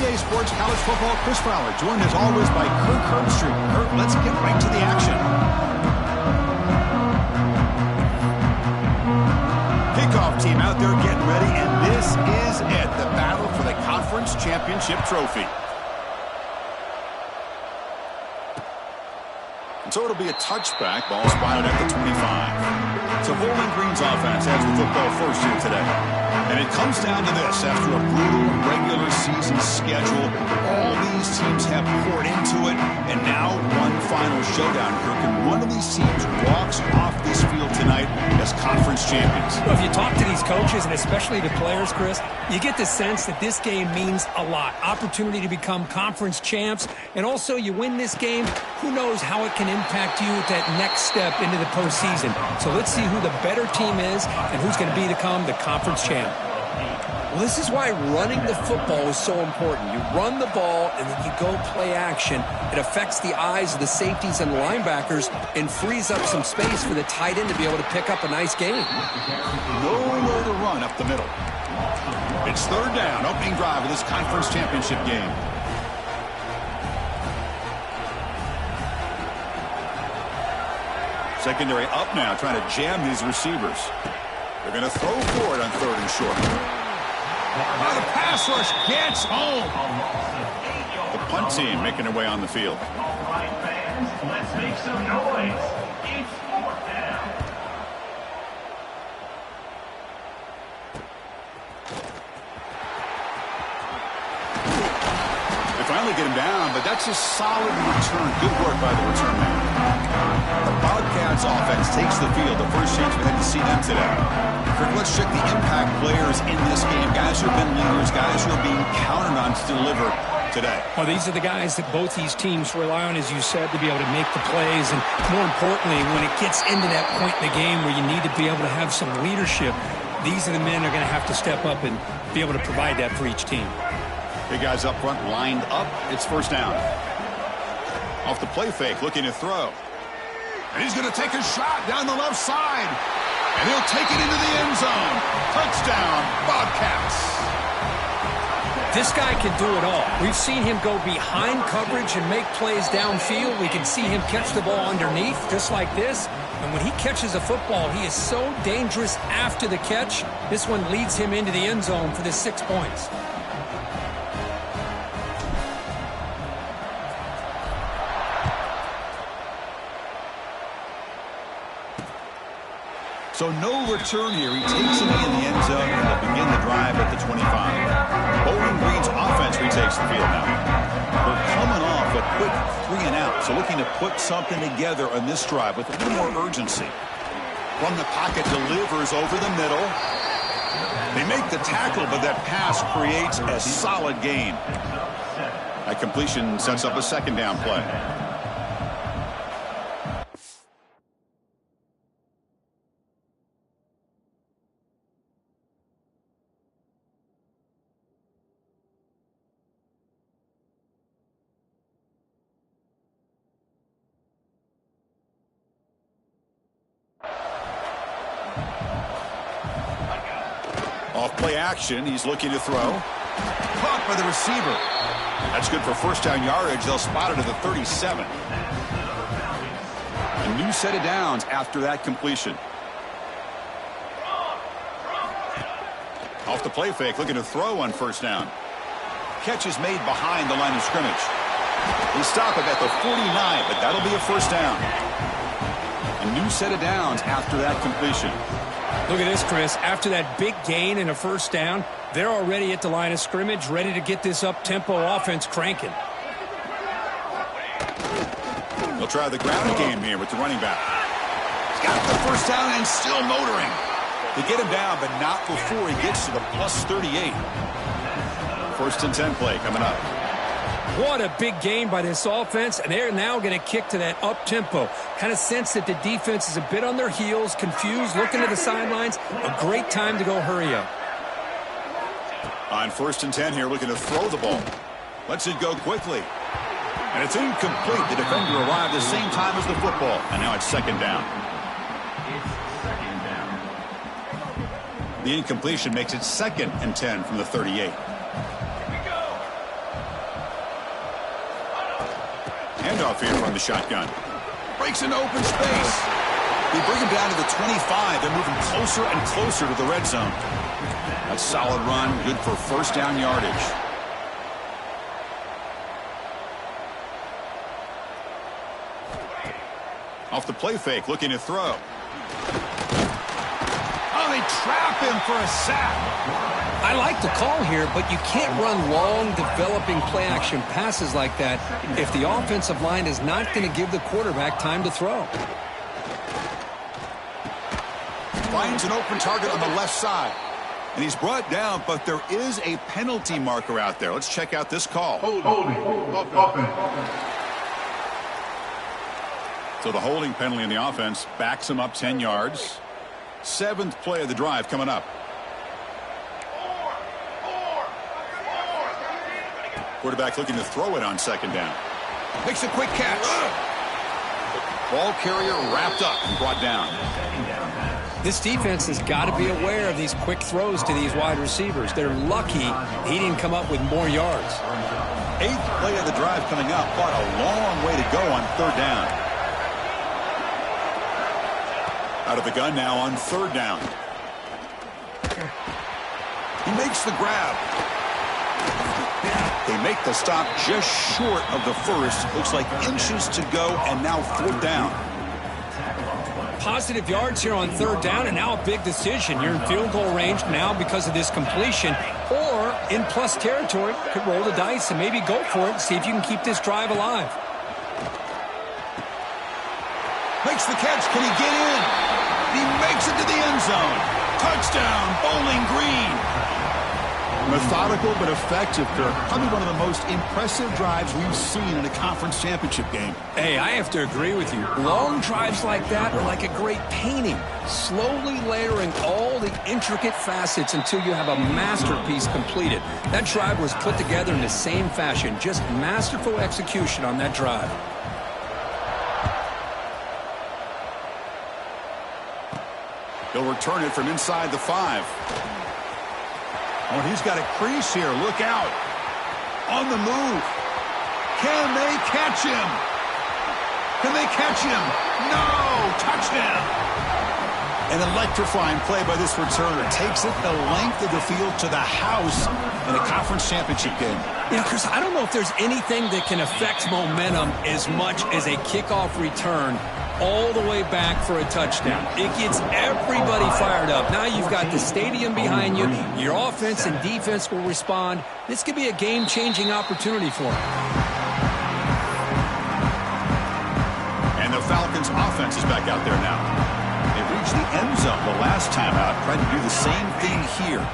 EA Sports College Football, Chris Fowler, joined as always by Kirk Herbstreit. Kirk, let's get right to the action. Kickoff team out there getting ready, and this is it, the battle for the Conference Championship Trophy. And so it'll be a touchback, ball spotted at the 25. So Bowling Green's offense has the football first here today. And it comes down to this. After a brutal regular season schedule, all these teams have poured into it, and now one final showdown. Kirk, and one of these teams walks off this field tonight as conference champions. Well, if you talk to these coaches, and especially the players, Chris, you get the sense that this game means a lot. Opportunity to become conference champs, and also you win this game, who knows how it can impact you at that next step into the postseason. So let's see who the better team is and who's going to become the conference champ. Well, this is why running the football is so important. You run the ball, and then you go play action. It affects the eyes of the safeties and linebackers and frees up some space for the tight end to be able to pick up a nice gain. Nowhere to run up the middle. It's third down, opening drive of this conference championship game. Secondary up now, trying to jam these receivers. They're going to throw for it on third and short. Now the pass rush gets home. The punt team making their way on the field. All right, fans, let's make some noise. It's fourth down. They finally get him down, but that's a solid return. Good work by the return man. The Bobcats offense takes the field. The first chance we had to see them today. Kirk, let's check the impact players in this game. Guys who have been leaders, guys who are being counted on to deliver today. Well, these are the guys that both these teams rely on, as you said, to be able to make the plays. And more importantly, when it gets into that point in the game where you need to be able to have some leadership, these are the men that are going to have to step up and be able to provide that for each team. Big guys up front lined up. It's first down. Off the play fake, looking to throw. And he's going to take a shot down the left side. And he'll take it into the end zone. Touchdown, Bobcats. This guy can do it all. We've seen him go behind coverage and make plays downfield. We can see him catch the ball underneath, just like this. And when he catches a football, he is so dangerous after the catch. This one leads him into the end zone for the 6 points. So no return here. He takes it in the end zone, and they'll begin the drive at the 25. Bowling Green's offense retakes the field now. They're coming off a quick 3 and out, so looking to put something together on this drive with a little more urgency. From the pocket, delivers over the middle. They make the tackle, but that pass creates a solid gain. That completion sets up a second down play. Off play action, he's looking to throw. Caught by the receiver. That's good for first down yardage. They'll spot it at the 37. A new set of downs after that completion. Off the play fake, looking to throw on first down. Catch is made behind the line of scrimmage. They stop it at the 49, but that'll be a first down. A new set of downs after that completion. Look at this, Chris. After that big gain and a first down, they're already at the line of scrimmage, ready to get this up-tempo offense cranking. They'll try the ground game here with the running back. He's got the first down and still motoring. They get him down, but not before he gets to the plus 38. First and 10 play coming up. What a big game by this offense, and they're now going to kick to that up-tempo. Kind of sense that the defense is a bit on their heels, confused, looking to the sidelines. A great time to go hurry up. On first and 10 here, looking to throw the ball. Lets it go quickly. And it's incomplete. The defender arrived the same time as the football, and now it's second down. The incompletion makes it second and 10 from the 38. Handoff here from the shotgun. Breaks into open space. They bring him down to the 25. They're moving closer and closer to the red zone. A solid run, good for first down yardage. Off the play fake, looking to throw. Oh, they trap him for a sack. I like the call here, but you can't run long, developing play-action passes like that if the offensive line is not going to give the quarterback time to throw. Finds an open target on the left side. And he's brought down, but there is a penalty marker out there. Let's check out this call. So the holding penalty in the offense backs him up 10 yards. 7th play of the drive coming up. Quarterback looking to throw it on 2nd down. Makes a quick catch. Ball carrier wrapped up and brought down. This defense has got to be aware of these quick throws to these wide receivers. They're lucky he didn't come up with more yards. 8th play of the drive coming up, but a long way to go on 3rd down. Out of the gun now on 3rd down. He makes the grab. They make the stop just short of the first. Looks like inches to go, and now 4th down. Positive yards here on 3rd down, and now a big decision. You're in field goal range now because of this completion, or in plus territory. Could roll the dice and maybe go for it and see if you can keep this drive alive. Makes the catch. Can he get in? He makes it to the end zone. Touchdown, Bowling Green. Methodical but effective, Kirk. Probably one of the most impressive drives we've seen in a conference championship game. Hey, I have to agree with you. Long drives like that are like a great painting, slowly layering all the intricate facets until you have a masterpiece completed. That drive was put together in the same fashion, just masterful execution on that drive. He'll return it from inside the 5. Oh, he's got a crease here. Look out. On the move. Can they catch him? Can they catch him? No! Touchdown! An electrifying play by this returner. Takes it the length of the field to the house in a conference championship game. Yeah, Chris, I don't know if there's anything that can affect momentum as much as a kickoff return all the way back for a touchdown. It gets everybody fired up. Now you've got the stadium behind you. Your offense and defense will respond. This could be a game-changing opportunity for them. And the Falcons' offense is back out there now. They reached the end zone the last time out. Tried to do the same thing here.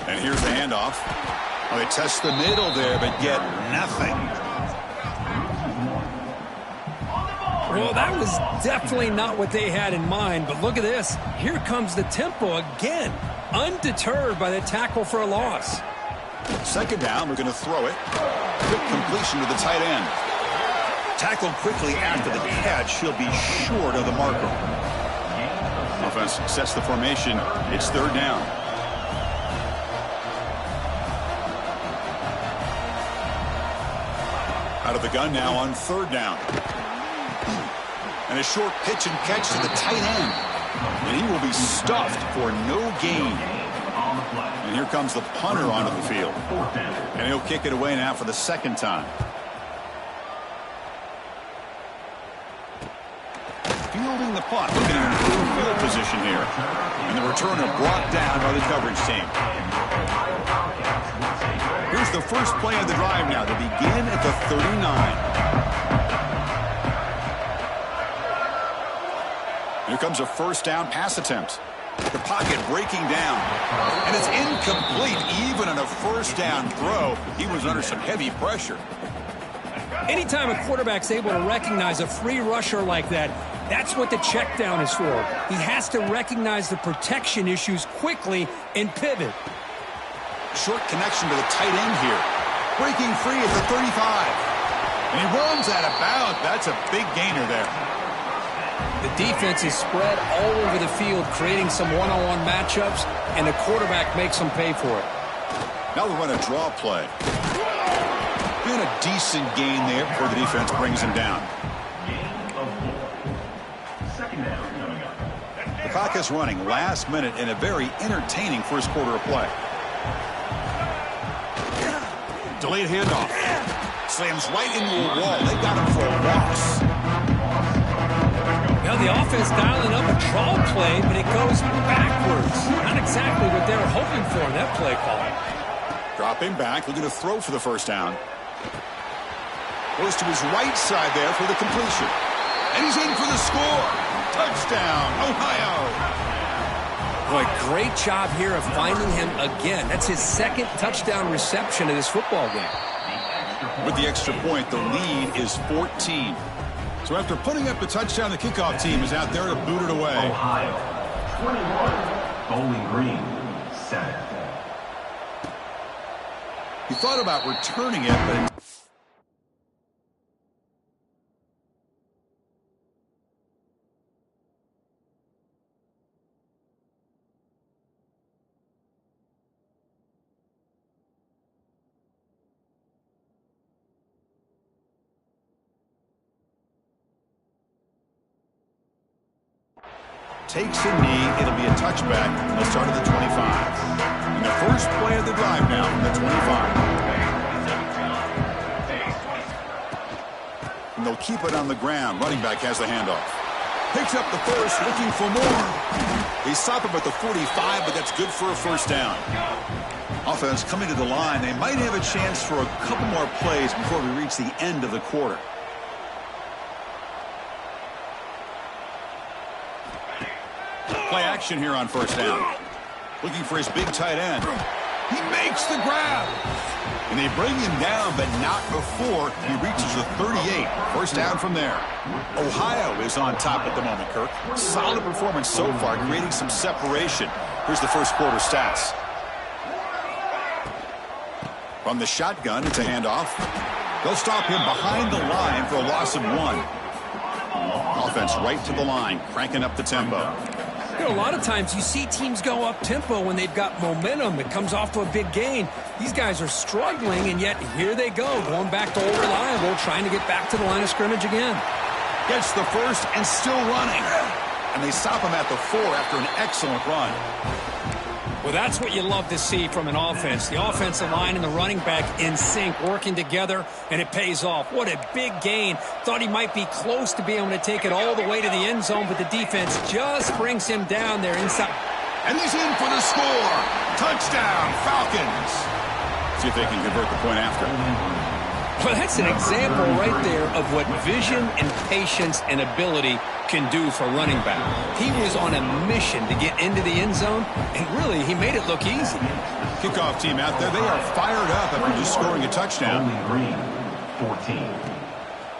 And here's the handoff. Well, they test the middle there, but get nothing. Well, that was definitely not what they had in mind, but look at this. Here comes the tempo again, undeterred by the tackle for a loss. 2nd down, we're going to throw it. Quick completion to the tight end. Tackled quickly after the catch. He'll be short of the marker. Offense sets the formation. It's 3rd down. Out of the gun now on 3rd down. And a short pitch and catch to the tight end. And he will be stuffed for no gain. And here comes the punter onto the field. And he'll kick it away now for the 2nd time. Fielding the punt. Looking at improved field position here. And the returner brought down by the coverage team. Here's the first play of the drive now. They begin at the 39. Here comes a 1st down pass attempt. The pocket breaking down. And it's incomplete. Even on a 1st down throw, he was under some heavy pressure. Anytime a quarterback's able to recognize a free rusher like that, that's what the check down is for. He has to recognize the protection issues quickly and pivot. Short connection to the tight end here. Breaking free at the 35. And he runs out of bounds. That's a big gainer there. The defense is spread all over the field, creating some one-on-one matchups, and the quarterback makes them pay for it. Now we'll run a draw play. been a decent gain there before the defense brings him down. Gain of 4. Second down coming up. The clock is running last minute in a very entertaining first quarter of play. Delayed handoff. Slams right into a wall. They got him for a loss. Now the offense dialing up a draw play, but it goes backwards. Not exactly what they were hoping for in that play call. Dropping back, looking to throw for the first down. Goes to his right side there for the completion. And he's in for the score. Touchdown, Ohio. Boy, great job here of finding him again. That's his second touchdown reception of this football game. With the extra point, the lead is 14. So after putting up the touchdown, the kickoff team is out there to boot it away. Ohio 21, Bowling Green 7. He thought about returning it, but takes a knee. It'll be a touchback. They'll start at the 25. And the first play of the drive now from the 25. And they'll keep it on the ground. Running back has the handoff. Picks up the first, looking for more. They stop him at the 45, but that's good for a first down. Offense coming to the line. They might have a chance for a couple more plays before we reach the end of the quarter. Play action here on first down. Looking for his big tight end. He makes the grab. And they bring him down, but not before he reaches the 38. First down from there. Ohio is on top at the moment, Kirk. Solid performance so far, creating some separation. Here's the first quarter stats. From the shotgun, it's a handoff. They'll stop him behind the line for a loss of 1. Offense right to the line, cranking up the tempo. You know, a lot of times you see teams go up-tempo when they've got momentum. It comes off to a big gain. These guys are struggling, and yet here they go, going back to old reliable, trying to get back to the line of scrimmage again. Gets the first and still running. And they stop him at the 4 after an excellent run. Well, that's what you love to see from an offense. The offensive line and the running back in sync, working together, and it pays off. What a big gain. Thought he might be close to being able to take it all the way to the end zone, but the defense just brings him down there inside. And he's in for the score. Touchdown, Falcons. See if they can convert the point after. Well, that's an example right there of what vision and patience and ability can do for running back. He was on a mission to get into the end zone, and really, he made it look easy. Kickoff team out there, they are fired up after just scoring a touchdown. Bowling Green 14.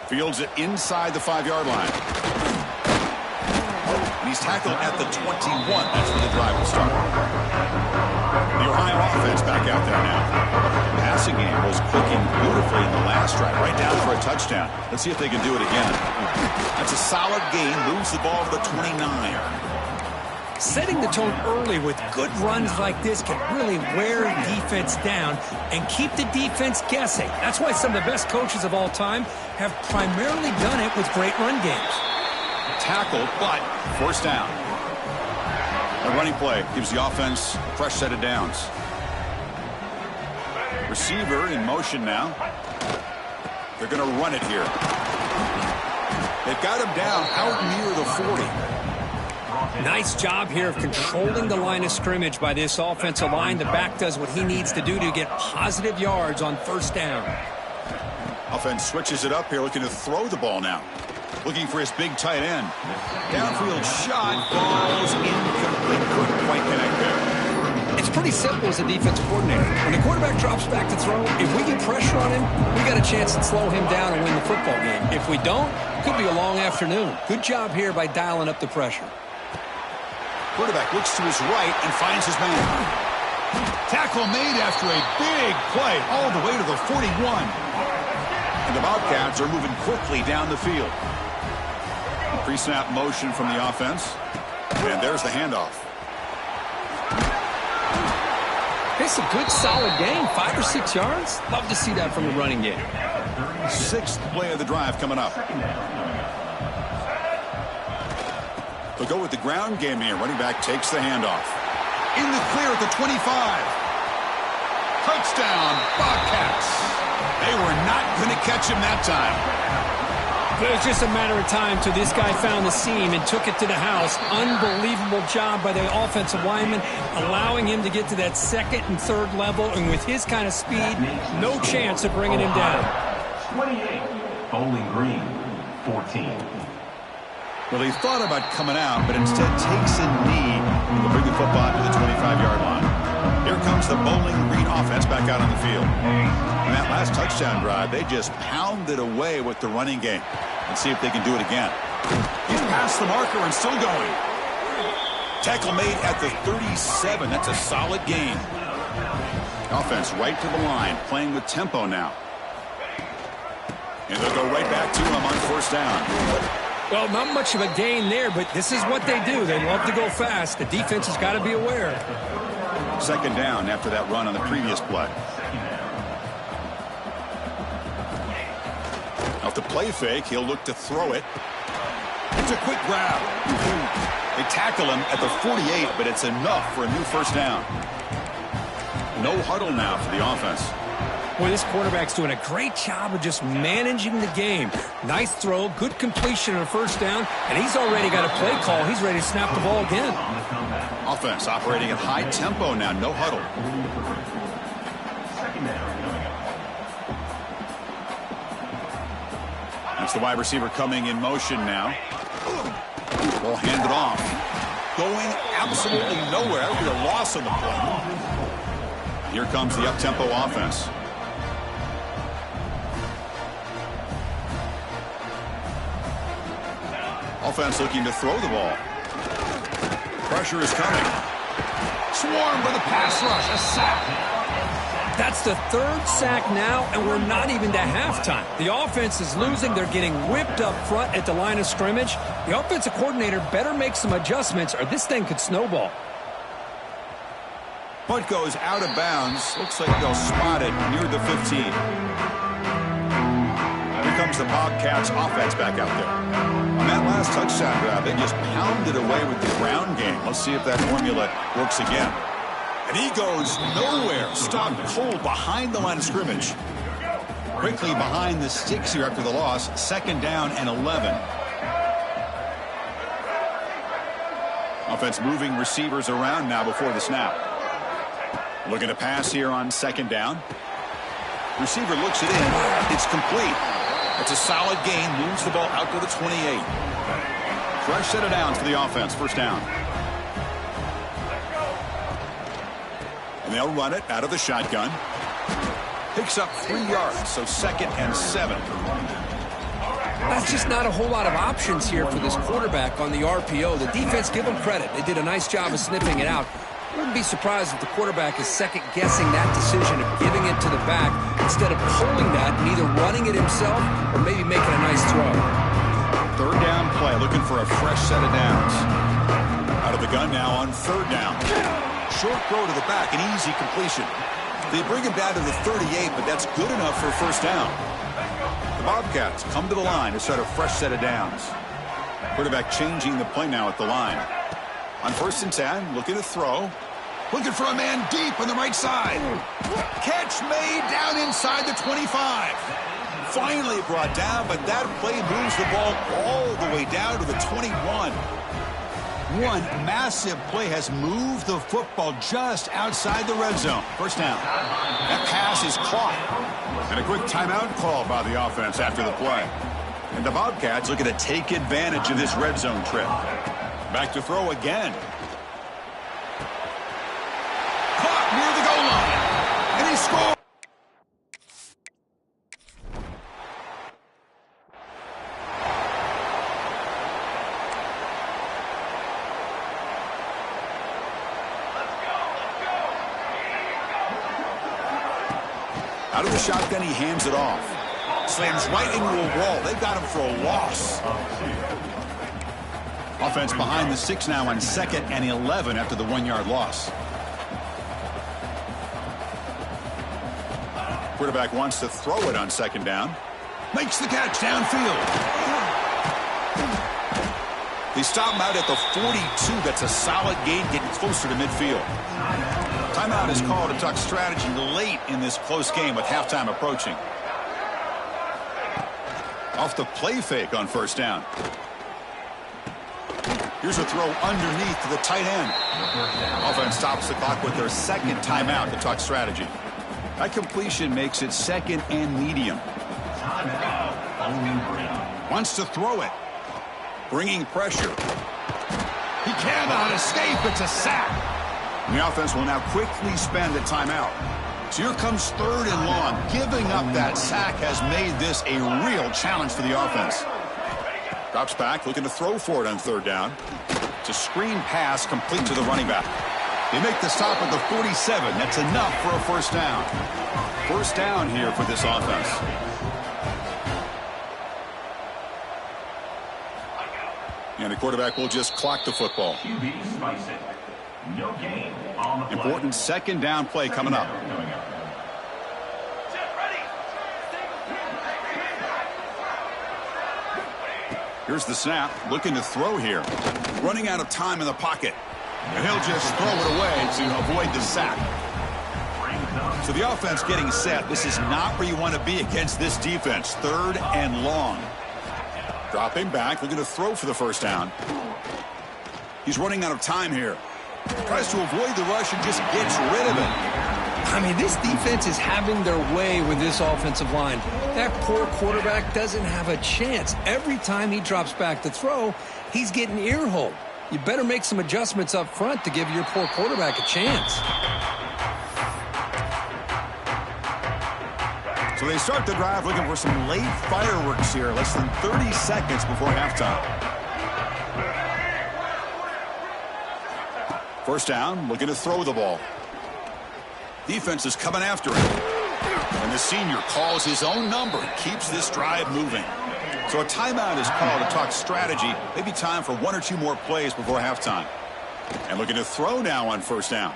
Fields it inside the 5-yard line. And he's tackled at the 21. That's where the drive will start. The Ohio offense back out there now. The passing game was clicking beautifully in the last drive, right down for a touchdown. Let's see if they can do it again. That's a solid gain, moves the ball to the 29. Setting the tone early with good runs like this can really wear defense down and keep the defense guessing. That's why some of the best coaches of all time have primarily done it with great run games. Tackled, but first down. A running play gives the offense a fresh set of downs. Receiver in motion now. They're going to run it here. They've got him down out near the 40. Nice job here of controlling the line of scrimmage by this offensive line. The back does what he needs to do to get positive yards on first down. Offense switches it up here, looking to throw the ball now. Looking for his big tight end. Downfield shot, balls incomplete. Couldn't quite connect there. It's pretty simple as a defensive coordinator. When the quarterback drops back to throw, if we get pressure on him, we got a chance to slow him down and win the football game. If we don't, it could be a long afternoon. Good job here by dialing up the pressure. Quarterback looks to his right and finds his man. Tackle made after a big play all the way to the 41. And the Bobcats are moving quickly down the field. Pre-snap motion from the offense. And there's the handoff. They Nice, a good, solid game. 5 or 6 yards. Love to see that from the running game. 6th play of the drive coming up. They'll go with the ground game here. Running back takes the handoff. In the clear at the 25. Touchdown, Bobcats. They were not going to catch him that time. It was just a matter of time till this guy found the seam and took it to the house. Unbelievable job by the offensive lineman, allowing him to get to that 2nd and 3rd level. And with his kind of speed, no chance of bringing him down. 28, Bowling Green, 14. Well, he thought about coming out, but instead takes a knee and will bring the football to the 25-yard line. Here comes the Bowling Green offense back out on the field. In that last touchdown drive, they just pounded away with the running game. Let's see if they can do it again. He's past the marker and still going. Tackle made at the 37. That's a solid gain. Offense right to the line, playing with tempo now. And they'll go right back to him on 1st down. Well, not much of a gain there, but this is what they do. They love to go fast. The defense has got to be aware. 2nd down after that run on the previous play. Off the play fake, he'll look to throw it. It's a quick grab. They tackle him at the 48, but it's enough for a new 1st down. No huddle now for the offense. Boy, this quarterback's doing a great job of just managing the game. Nice throw, good completion on a 1st down, and he's already got a play call. He's ready to snap the ball again. Offense operating at high tempo now, no huddle. That's the wide receiver coming in motion now. Ball handed off. Going absolutely nowhere. That would be a loss on the play. Here comes the up-tempo offense. Offense looking to throw the ball. Pressure is coming. Swarmed by the pass rush. A sack. That's the 3rd sack now, and we're not even to halftime. The offense is losing. They're getting whipped up front at the line of scrimmage. The offensive coordinator better make some adjustments, or this thing could snowball. Punt goes out of bounds. Looks like they'll spot it near the 15. Here comes the Bobcats offense back out there. On that last touchdown drive, they just pounded away with the ground game. Let's see if that formula works again. And he goes nowhere. Stopped cold behind the line of scrimmage. Quickly behind the sticks here after the loss. 2nd down and 11. Offense moving receivers around now before the snap. Looking to pass here on 2nd down. Receiver looks it in. It's complete. It's a solid gain. Moves the ball out to the 28. Fresh set of downs for the offense. 1st down. And they'll run it out of the shotgun. Picks up 3 yards, so 2nd and 7. That's just not a whole lot of options here for this quarterback on the RPO. The defense, give them credit. They did a nice job of sniffing it out. Wouldn't be surprised if the quarterback is second-guessing that decision of giving it to the back instead of pulling that and either running it himself or maybe making a nice throw. 3rd down play, looking for a fresh set of downs. Out of the gun now on 3rd down. Short throw to the back, an easy completion. They bring him down to the 38, but that's good enough for a 1st down. The Bobcats come to the line to start a fresh set of downs. Quarterback changing the play now at the line. On 1st and 10, looking to throw. Looking for a man deep on the right side. Catch made down inside the 25. Finally brought down, but that play moves the ball all the way down to the 21. One massive play has moved the football just outside the red zone. 1st down. That pass is caught. And a quick timeout call by the offense after the play. And the Bobcats looking to take advantage of this red zone trip. Back to throw again. Caught near the goal line. And he scores. Out of the shotgun, he hands it off. Slams right into a wall. They got him for a loss. Offense behind the 6 now on 2nd and 11 after the 1-yard loss. Quarterback wants to throw it on second down. Makes the catch downfield. They stop him out at the 42. That's a solid gain, getting closer to midfield. Timeout is called to talk strategy late in this close game with halftime approaching. Off the play fake on first down. Here's a throw underneath to the tight end. Offense stops the clock with their second timeout to talk strategy. That completion makes it second and medium. Wants to throw it. Bringing pressure. He cannot escape. It's a sack. And the offense will now quickly spend a timeout. So here comes third and long. Giving up that sack has made this a real challenge for the offense. Drops back, looking to throw for it on third down. It's a screen pass complete to the running back. They make the stop at the 47. That's enough for a first down. First down here for this offense. And the quarterback will just clock the football. No gain on the play. Important second down play coming up. Here's the snap. Looking to throw here. Running out of time in the pocket. And he'll just throw it away to avoid the sack. So the offense getting set. This is not where you want to be against this defense. Third and long. Dropping back. Looking to throw for the first down. He's running out of time here. Tries to avoid the rush and just gets rid of it. I mean, this defense is having their way with this offensive line. That poor quarterback doesn't have a chance. Every time he drops back to throw, he's getting ear-holed. You better make some adjustments up front to give your poor quarterback a chance. So they start the drive looking for some late fireworks here. Less than 30 seconds before halftime. First down, looking to throw the ball. Defense is coming after him. And the senior calls his own number and keeps this drive moving. So a timeout is called to talk strategy. Maybe time for one or two more plays before halftime. And looking to throw now on first down.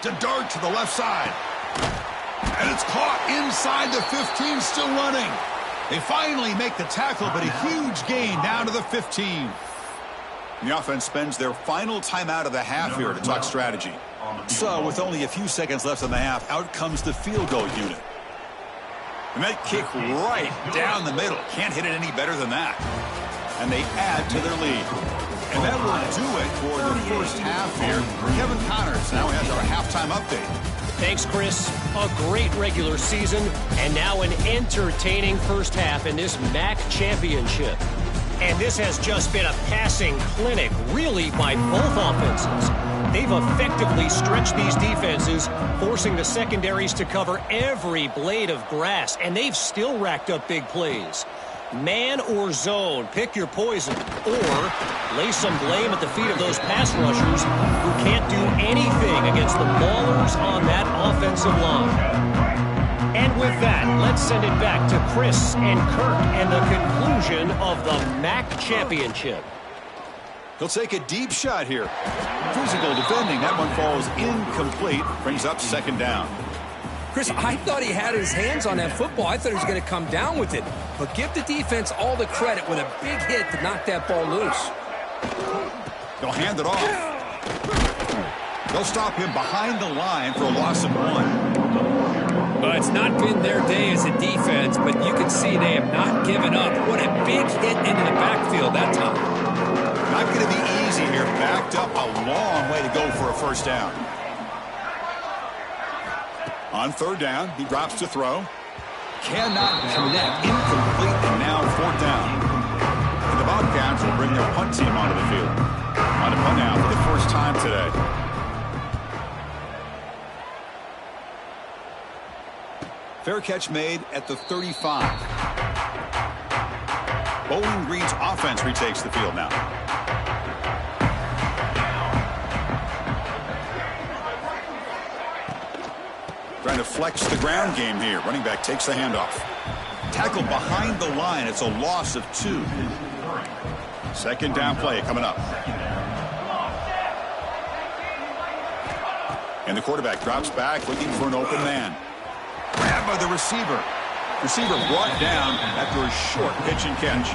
To dart to the left side. And it's caught inside the 15, still running. They finally make the tackle, but a huge gain down to the 15. The offense spends their final timeout of the half here to talk strategy. So with only a few seconds left in the half, out comes the field goal unit. And that kick right down the middle. Can't hit it any better than that. And they add to their lead. And that will do it for the first half here. Kevin Connors now has our halftime update. Thanks, Chris. A great regular season and now an entertaining first half in this MAC championship. And this has just been a passing clinic, really, by both offenses. They've effectively stretched these defenses, forcing the secondaries to cover every blade of grass, and they've still racked up big plays. Man or zone, pick your poison, or lay some blame at the feet of those pass rushers who can't do anything against the ballers on that offensive line. And with that, let's send it back to Chris and Kirk and the conclusion of the MAC championship. He'll take a deep shot here. Physical defending. That one falls incomplete. Brings up second down. Chris, I thought he had his hands on that football. I thought he was going to come down with it. But give the defense all the credit with a big hit to knock that ball loose. They'll hand it off. They'll stop him behind the line for a loss of one. Well, it's not been their day as a defense, but you can see they have not given up. What a big hit into the backfield that time. Not going to be easy here. Backed up a long way to go for a first down. On third down, he drops to throw. Cannot connect. Incomplete, and now fourth down. And the Bobcats will bring their punt team onto the field. On a punt now for the first time today. Fair catch made at the 35. Bowling Green's offense retakes the field now. Trying to flex the ground game here. Running back takes the handoff. Tackle behind the line. It's a loss of 2. Second down play coming up. And the quarterback drops back looking for an open man. by the receiver. Receiver brought down after a short pitch and catch.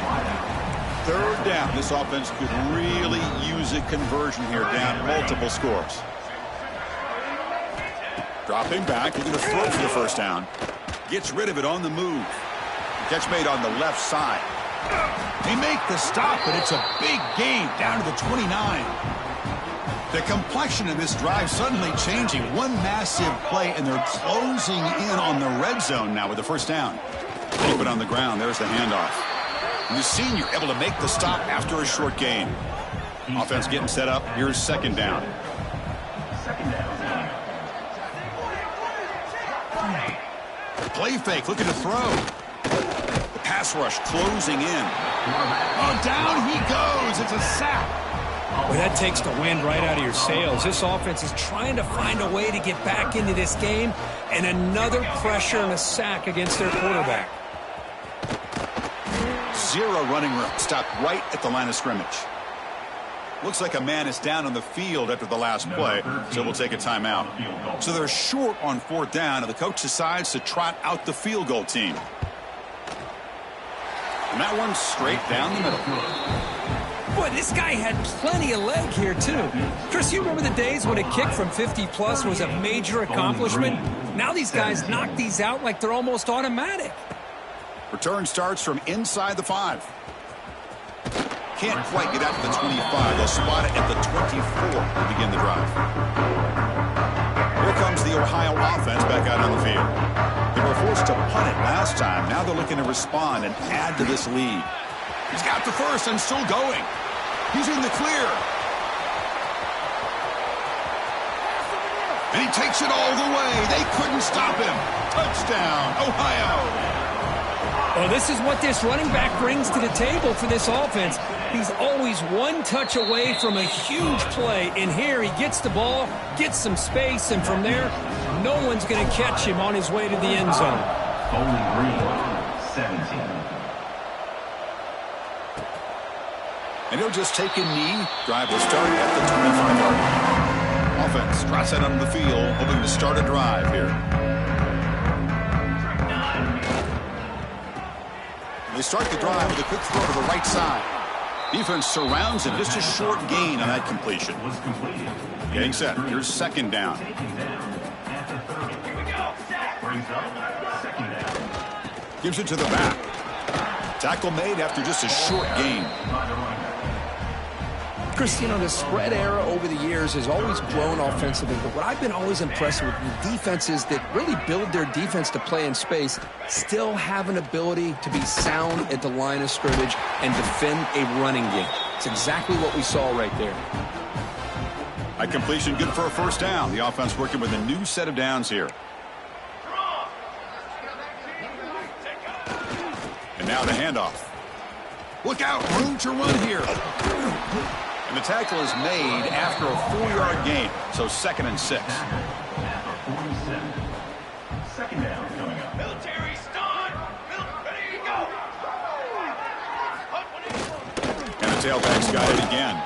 Third down. This offense could really use a conversion here, down multiple scores. Dropping back, looking to throw for the first down. Gets rid of it on the move. Catch made on the left side. They make the stop, but it's a big gain down to the 29. The complexion of this drive suddenly changing. One massive play, and they're closing in on the red zone now with the first down. Keep it on the ground. There's the handoff. And the senior able to make the stop after a short gain. Offense getting set up. Here's second down. Play fake, looking to throw. The pass rush closing in. Oh, down he goes. It's a sack. Well, that takes the wind right out of your sails. This offense is trying to find a way to get back into this game, and another pressure and a sack against their quarterback. Zero running room. Stopped right at the line of scrimmage. Looks like a man is down on the field after the last play, so we'll take a timeout. So they're short on fourth down, and the coach decides to trot out the field goal team. And that one's straight down the middle. Boy, this guy had plenty of leg here, too. Chris, you remember the days when a kick from 50-plus was a major accomplishment? Now these guys knock these out like they're almost automatic. Return starts from inside the 5. Can't quite get out to the 25. They'll spot it at the 24 to begin the drive. Here comes the Ohio offense back out on the field. They were forced to punt it last time. Now they're looking to respond and add to this lead. He's got the first and still going. He's in the clear. And he takes it all the way. They couldn't stop him. Touchdown, Ohio. Well, this is what this running back brings to the table for this offense. He's always one touch away from a huge play. And here he gets the ball, gets some space, and from there, no one's going to catch him on his way to the end zone. Bowling Green, 17. And he'll just take a knee. Drive will start at the 25-yard line. Offense trots out on the field, hoping to start a drive here. They start the drive with a quick throw to the right side. Defense surrounds him. Just a short gain on that completion. Getting set. Here's second down. Gives it to the back. Tackle made after just a short gain. Chris, you know, the spread era over the years has always grown offensively, but what I've been always impressed with the defenses that really build their defense to play in space still have an ability to be sound at the line of scrimmage and defend a running game. It's exactly what we saw right there. High completion, good for a first down. The offense working with a new set of downs here. And now the handoff. Look out, room to run here. And the tackle is made after a 4-yard gain, so 2nd and 6. Second down coming up. Military start. Ready to go. And the tailback's got it again.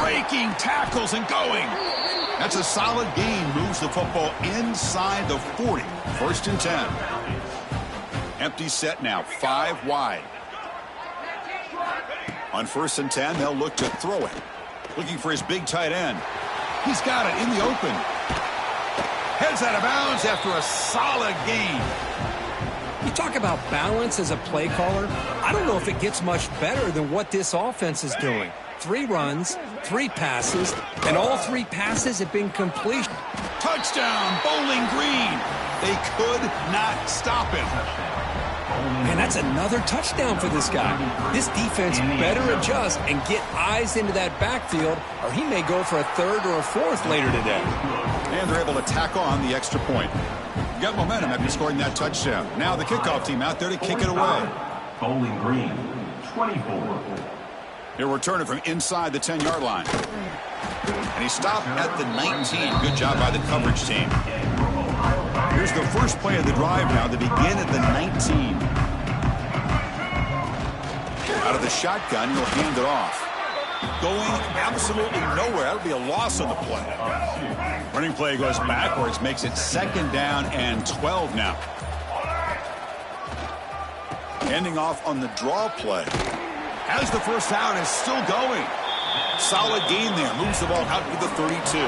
Breaking tackles and going. That's a solid gain. Moves the football inside the 40. 1st and 10. Empty set now, 5 wide. On 1st and 10, they'll look to throw it. Looking for his big tight end. He's got it in the open. Heads out of bounds after a solid gain. You talk about balance as a play caller. I don't know if it gets much better than what this offense is doing. 3 runs, 3 passes, and all 3 passes have been completion. Touchdown, Bowling Green. They could not stop him. And that's another touchdown for this guy. This defense better adjust and get eyes into that backfield, or he may go for a 3rd or a 4th later today. And they're able to tack on the extra point. Got momentum after scoring that touchdown. Now the kickoff team out there to kick it away. Bowling Green, 24. He'll return it from inside the 10-yard line. And he stopped at the 19. Good job by the coverage team. Here's the first play of the drive now to begin at the 19. Out of the shotgun, he'll hand it off. going absolutely nowhere. That would be a loss on the play. Running play goes backwards, makes it 2nd down and 12 now. Ending off on the draw play. Has the first down, is still going. Solid gain there. Moves the ball out to the 32.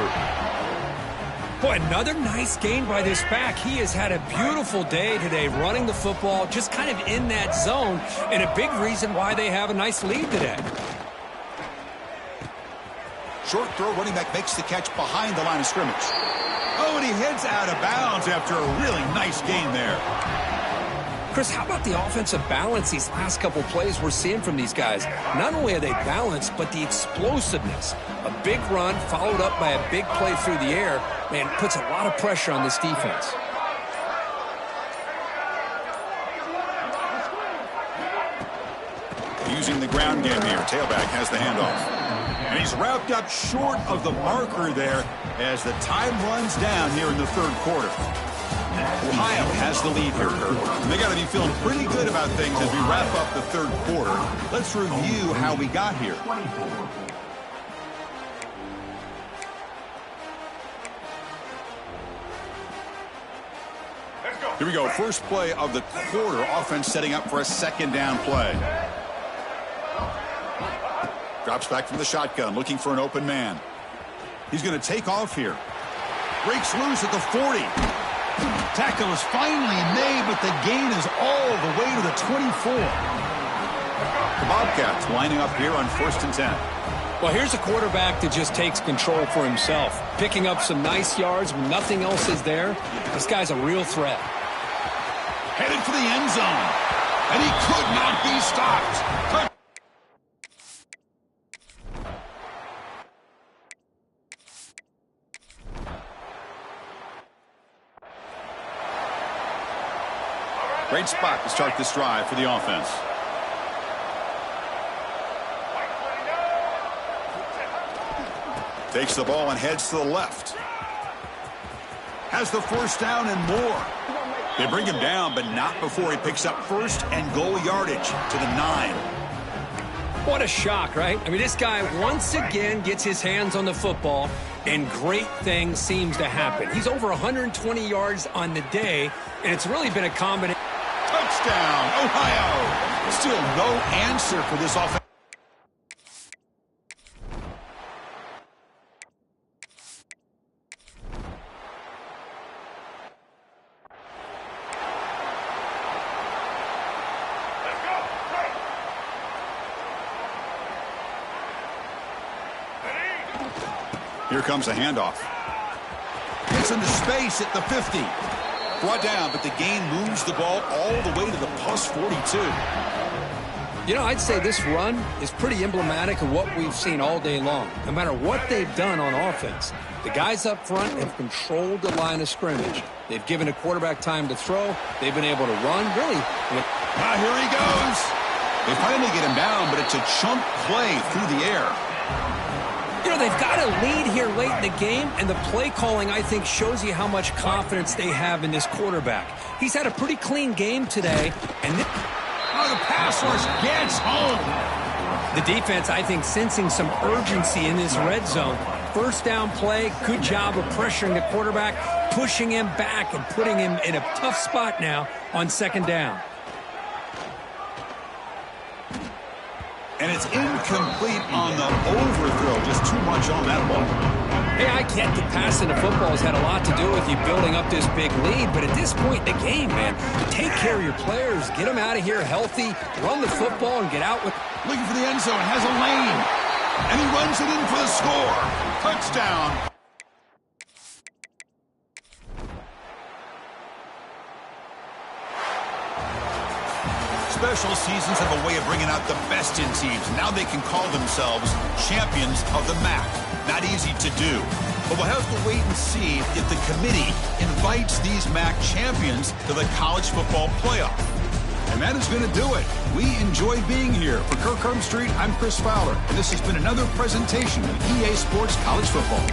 Boy, another nice gain by this back. He has had a beautiful day today running the football, just kind of in that zone, and a big reason why they have a nice lead today. Short throw, running back makes the catch behind the line of scrimmage. Oh, and he heads out of bounds after a really nice gain there. Chris, how about the offensive balance these last couple plays we're seeing from these guys? Not only are they balanced, but the explosiveness. A big run followed up by a big play through the air, man, puts a lot of pressure on this defense. Using the ground game here. Tailback has the handoff. And he's wrapped up short of the marker there as the time runs down here in the 3rd quarter. Ohio has the lead here, Kurt. And they got to be feeling pretty good about things as we wrap up the 3rd quarter. Let's review how we got here. Here we go. First play of the quarter. Offense setting up for a 2nd down play. Drops back from the shotgun, looking for an open man. He's going to take off here. Breaks loose at the 40. Tackle is finally made, but the gain is all the way to the 24. The Bobcats lining up here on 1st and 10. Well, here's a quarterback that just takes control for himself, picking up some nice yards when nothing else is there. This guy's a real threat. Headed for the end zone, and he could not be stopped. Great spot to start this drive for the offense. Takes the ball and heads to the left. Has the first down and more. They bring him down, but not before he picks up 1st and goal yardage to the 9. What a shock, right? I mean, this guy once again gets his hands on the football, and great things seems to happen. He's over 120 yards on the day, and it's really been a combination. Touchdown, Ohio. Still no answer for this offense. Here comes a handoff. Gets into space at the 50. Brought down, but the gain moves the ball all the way to the plus 42. You know, I'd say this run is pretty emblematic of what we've seen all day long. No matter what they've done on offense, the guys up front have controlled the line of scrimmage. They've given a quarterback time to throw. They've been able to run, really. Now here he goes. They finally get him down, but it's a chunk play through the air. You know, they've got a lead here late in the game, and the play calling, I think, shows you how much confidence they have in this quarterback. He's had a pretty clean game today, and the pass rush gets home. The defense, I think, sensing some urgency in this red zone. First down play, good job of pressuring the quarterback, pushing him back and putting him in a tough spot now on 2nd down. And it's incomplete on the overthrow. Just too much on that ball. Hey, I get that passing the football has had a lot to do with you building up this big lead, but at this point in the game, man, take care of your players. Get them out of here healthy, run the football, and get out with... Looking for the end zone, has a lane. And he runs it in for the score. Touchdown. Special seasons have a way of bringing out the best in teams. Now they can call themselves champions of the MAC. Not easy to do. But we'll have to wait and see if the committee invites these MAC champions to the college football playoff. And that is going to do it. We enjoy being here. For Kirk Herbstreit, I'm Chris Fowler. And this has been another presentation of EA Sports College Football.